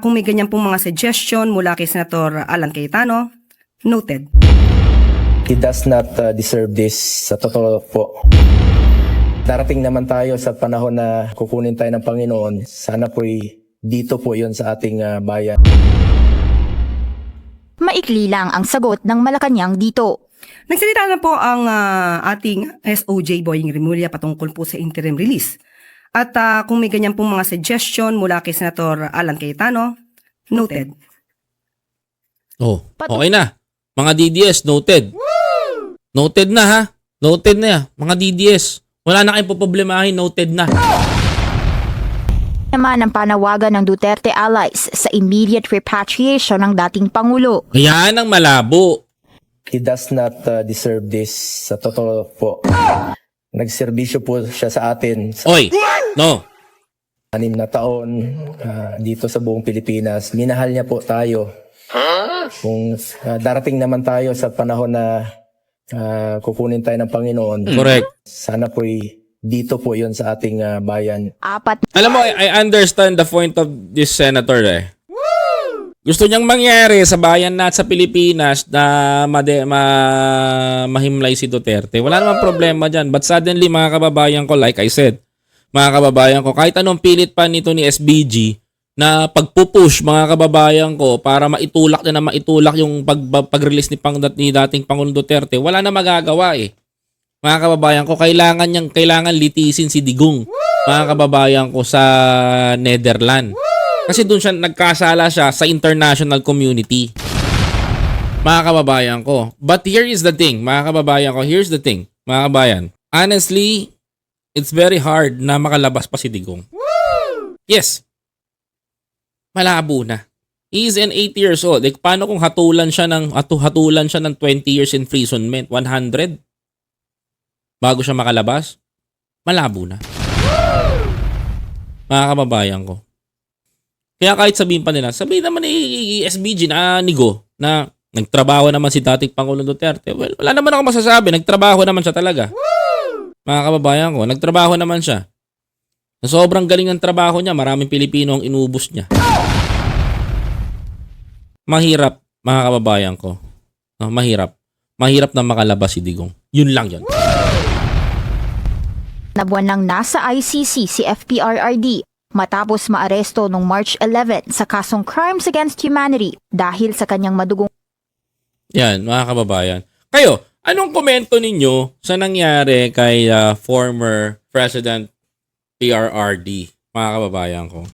Kung may ganyan pong mga suggestion mula kay Senator Alan Cayetano, noted. He does not deserve this, sa totoo po. Darating naman tayo sa panahon na kukunin tayo ng Panginoon. Sana po'y dito po yun sa ating bayan. Maikli lang ang sagot ng Malacanang dito. Nagsalita na po ang ating SOJ Boying Rimulya patungkol po sa interim release. At kung may ganyan pong mga suggestion mula kay Senator Alan Cayetano, noted. Oh, okay na. Mga DDS, noted. Noted na ha. Noted na yan. Mga DDS. Wala na kayong poproblemahin, noted na. Naman ang panawagan ng Duterte allies sa immediate repatriation ng dating Pangulo. Kaya ang malabo. He does not deserve this, sa totoo po. Nagserbisyo po siya sa atin sa Oy, no. 6 na taon dito sa buong Pilipinas. Minahal niya po tayo. Kung darating naman tayo sa panahon na kukunin tayo ng Panginoon, Correct. sana po'y dito po yun sa ating bayan. Apat Alam mo, I understand the point of this senator eh. Gusto niyang mangyari sa bayan na sa Pilipinas na mahimlay si Duterte. Wala namang problema dyan. But suddenly, mga kababayan ko, like I said, mga kababayan ko, kahit anong pilit pa nito ni SBG na pagpupush, mga kababayan ko, para maitulak na maitulak yung pag-release ni dating Pangulong Duterte, wala na magagawa eh. Mga kababayan ko, kailangan litisin si Digong, mga kababayan ko, sa Netherlands. Kasi doon siya nagkasala siya sa international community. Mga kababayan ko. But here is the thing, mga kababayan ko. Here's the thing, mga kababayan. Honestly, it's very hard na makalabas pa si Digong. Yes. Malabo na. He is 80 years old. Like, paano kung hatulan siya ng 20 years imprisonment? 100? Bago siya makalabas? Malabo na. Mga kababayan ko. Kaya kahit sabihin naman ni SBG na nigo na nagtrabaho naman si dating Pangulong Duterte. Well, wala naman ako masasabi. Nagtrabaho naman siya talaga. Mga kababayan ko, nagtrabaho naman siya. Sa sobrang galing ng trabaho niya, maraming Pilipino ang inubos niya. Mahirap, mga kababayan ko. No, mahirap. Mahirap na makalabas si Digong. Yun lang yun. na buwan nang nasa ICC si FPRRD matapos maaresto noong March 11 sa kasong Crimes Against Humanity dahil sa kanyang madugong Yan, mga kababayan. Kayo, anong komento ninyo sa nangyari kay former President PRRD, mga kababayan ko?